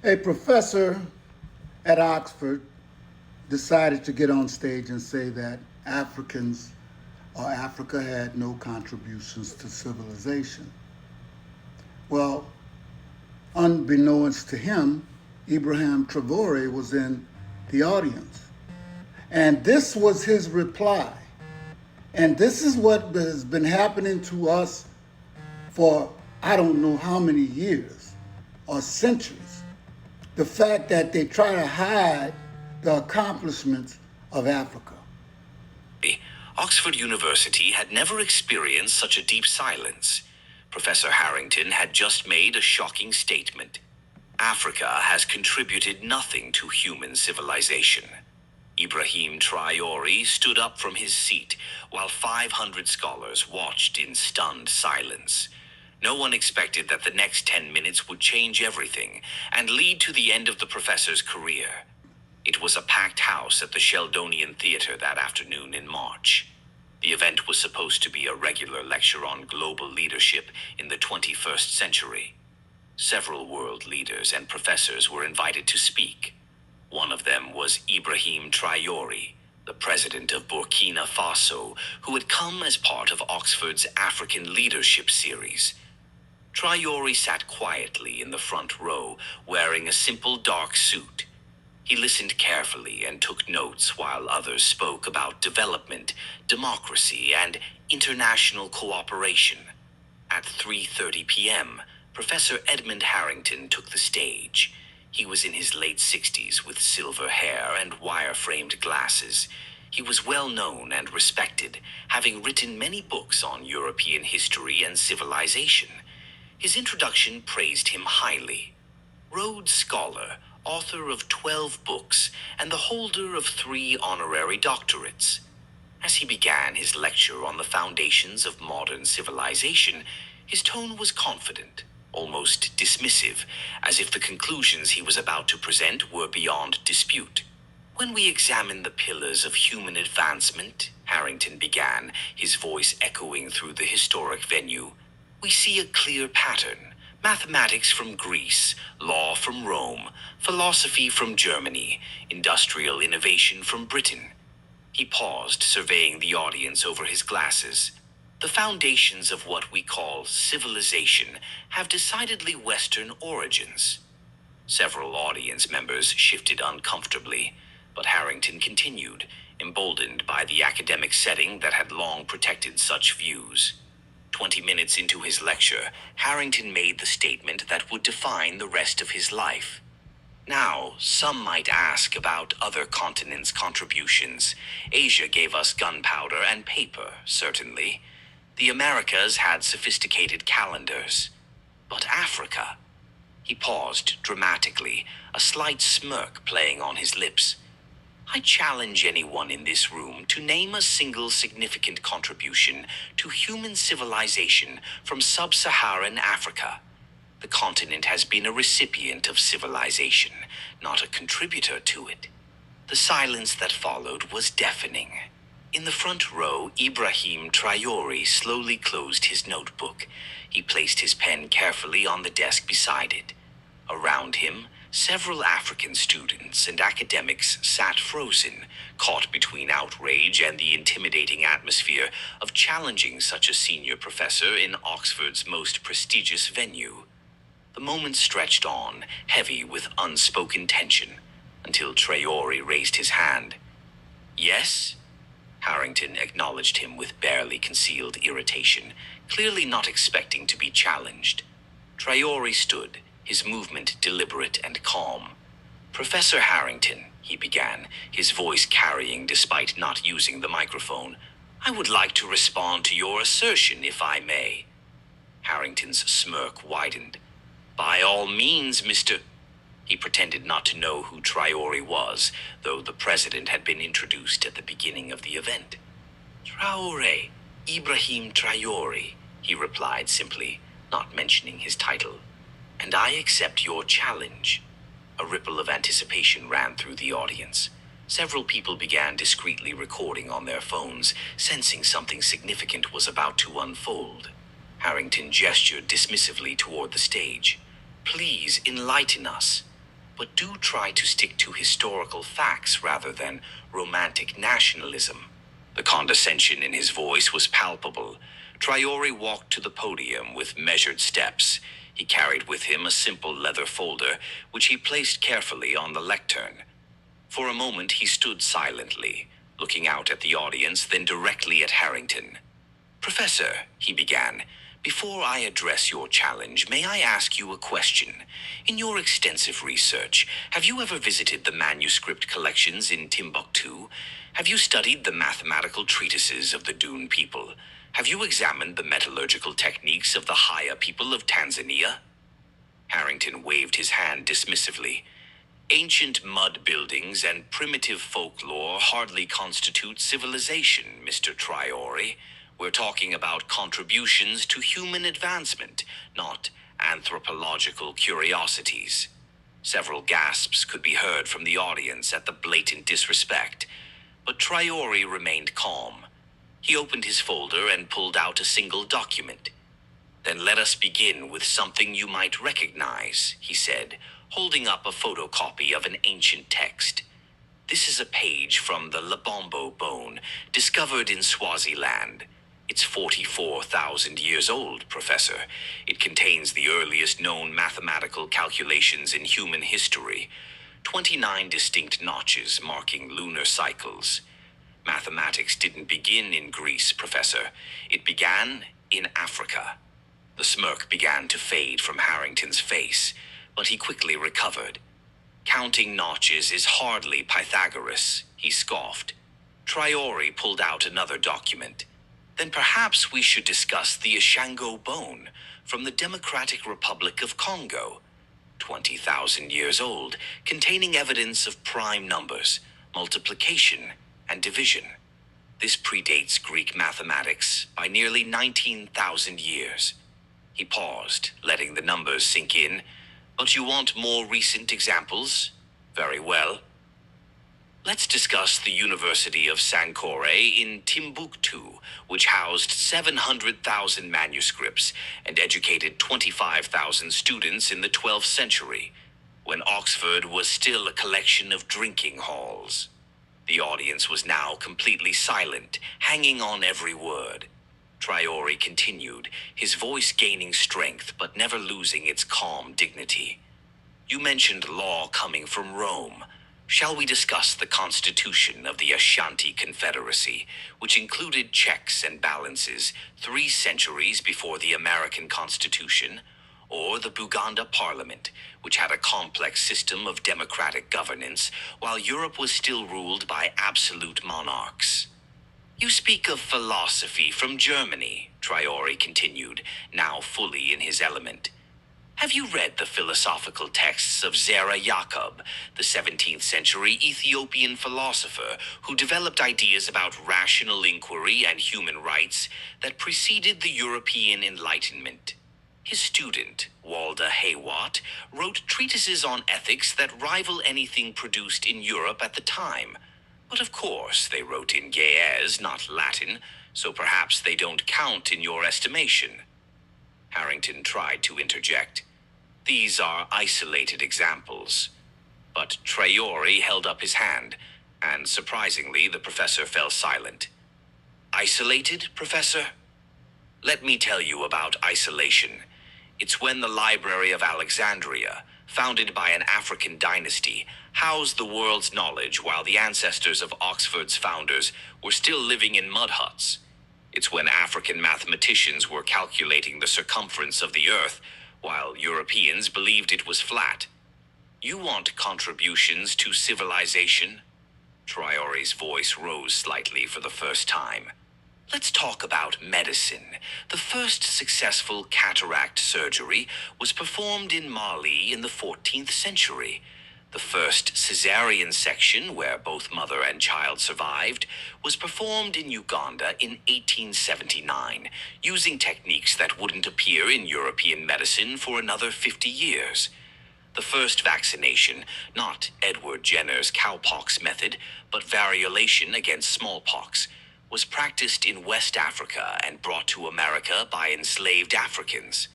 A professor at Oxford decided to get on stage and say that Africans or Africa had no contributions to civilization. Well, unbeknownst to him, Ibrahim Traore was in the audience. And this was his reply. And this is what has been happening to us for I don't know how many years or centuries. The fact that they try to hide the accomplishments of Africa. Oxford University had never experienced such a deep silence. Professor Harrington had just made a shocking statement. Africa has contributed nothing to human civilization. Ibrahim Traore stood up from his seat while 500 scholars watched in stunned silence. No one expected that the next 10 minutes would change everything and lead to the end of the professor's career. It was a packed house at the Sheldonian Theatre that afternoon in March. The event was supposed to be a regular lecture on global leadership in the 21st century. Several world leaders and professors were invited to speak. One of them was Ibrahim Traore, the president of Burkina Faso, who had come as part of Oxford's African Leadership Series. Traore sat quietly in the front row, wearing a simple dark suit. He listened carefully and took notes while others spoke about development, democracy, and international cooperation. At 3:30 p.m., Professor Edmund Harrington took the stage. He was in his late 60s with silver hair and wire-framed glasses. He was well known and respected, having written many books on European history and civilization. His introduction praised him highly. Rhodes Scholar, author of 12 books, and the holder of 3 honorary doctorates. As he began his lecture on the foundations of modern civilization, his tone was confident, almost dismissive, as if the conclusions he was about to present were beyond dispute. When we examine the pillars of human advancement, Harrington began, his voice echoing through the historic venue, we see a clear pattern. Mathematics from Greece, law from Rome, philosophy from Germany, industrial innovation from Britain. He paused, surveying the audience over his glasses. The foundations of what we call civilization have decidedly Western origins. Several audience members shifted uncomfortably, but Harrington continued, emboldened by the academic setting that had long protected such views. 20 minutes into his lecture, Harrington made the statement that would define the rest of his life. Now, some might ask about other continents' contributions. Asia gave us gunpowder and paper, certainly. The Americas had sophisticated calendars. But Africa? He paused dramatically, a slight smirk playing on his lips. I challenge anyone in this room to name a single significant contribution to human civilization from sub-Saharan Africa. The continent has been a recipient of civilization, not a contributor to it. The silence that followed was deafening. In the front row, Ibrahim Traore slowly closed his notebook. He placed his pen carefully on the desk beside it. Around him, several African students and academics sat frozen, caught between outrage and the intimidating atmosphere of challenging such a senior professor in Oxford's most prestigious venue. The moment stretched on, heavy with unspoken tension, until Traore raised his hand. Yes? Harrington acknowledged him with barely concealed irritation, clearly not expecting to be challenged. Traore stood, his movement deliberate and calm. Professor Harrington, he began, his voice carrying despite not using the microphone, I would like to respond to your assertion, if I may. Harrington's smirk widened. By all means, Mr. He pretended not to know who Traore was, though the president had been introduced at the beginning of the event. Traore, Ibrahim Traore, he replied simply, not mentioning his title. And I accept your challenge. A ripple of anticipation ran through the audience. Several people began discreetly recording on their phones, sensing something significant was about to unfold. Harrington gestured dismissively toward the stage. Please enlighten us. but do try to stick to historical facts rather than romantic nationalism." The condescension in his voice was palpable. Traore walked to the podium with measured steps. He carried with him a simple leather folder, which he placed carefully on the lectern. For a moment he stood silently, looking out at the audience, then directly at Harrington. "Professor," he began, "before I address your challenge, may I ask you a question? In your extensive research, have you ever visited the manuscript collections in Timbuktu? Have you studied the mathematical treatises of the Dune people? Have you examined the metallurgical techniques of the Haya people of Tanzania?" Harrington waved his hand dismissively. "Ancient mud buildings and primitive folklore hardly constitute civilization, Mr. Traore. We're talking about contributions to human advancement, not anthropological curiosities." Several gasps could be heard from the audience at the blatant disrespect, but Traore remained calm. He opened his folder and pulled out a single document. "Then let us begin with something you might recognize," he said, holding up a photocopy of an ancient text. "This is a page from the Lebombo bone, discovered in Swaziland. It's 44,000 years old, Professor. It contains the earliest known mathematical calculations in human history. 29 distinct notches marking lunar cycles. Mathematics didn't begin in Greece, Professor. It began in Africa." The smirk began to fade from Harrington's face, but he quickly recovered. "Counting notches is hardly Pythagoras," he scoffed. Traore pulled out another document. "Then perhaps we should discuss the Ishango bone from the Democratic Republic of Congo. 20,000 years old, containing evidence of prime numbers, multiplication, and division. This predates Greek mathematics by nearly 19,000 years." He paused, letting the numbers sink in. "But you want more recent examples? Very well. Let's discuss the University of Sankore in Timbuktu, which housed 700,000 manuscripts and educated 25,000 students in the 12th century, when Oxford was still a collection of drinking halls." The audience was now completely silent, hanging on every word. Traore continued, his voice gaining strength but never losing its calm dignity. "You mentioned law coming from Rome. Shall we discuss the constitution of the Ashanti Confederacy, which included checks and balances 3 centuries before the American Constitution, or the Buganda Parliament, which had a complex system of democratic governance while Europe was still ruled by absolute monarchs?" "You speak of philosophy from Germany," Traore continued, now fully in his element. "Have you read the philosophical texts of Zara Jacob, the 17th century Ethiopian philosopher who developed ideas about rational inquiry and human rights that preceded the European Enlightenment? His student, Walda Haywat, wrote treatises on ethics that rival anything produced in Europe at the time. But of course, they wrote in Ge'ez, not Latin, so perhaps they don't count in your estimation." Harrington tried to interject. "These are isolated examples." But Traore held up his hand, and surprisingly, the professor fell silent. "Isolated, Professor? Let me tell you about isolation. It's when the Library of Alexandria, founded by an African dynasty, housed the world's knowledge while the ancestors of Oxford's founders were still living in mud huts. It's when African mathematicians were calculating the circumference of the earth while Europeans believed it was flat. You want contributions to civilization?" Traore's voice rose slightly for the first time. "Let's talk about medicine. The first successful cataract surgery was performed in Mali in the 14th century. The first cesarean section, where both mother and child survived, was performed in Uganda in 1879, using techniques that wouldn't appear in European medicine for another 50 years. The first vaccination, not Edward Jenner's cowpox method, but variolation against smallpox, was practiced in West Africa and brought to America by enslaved Africans.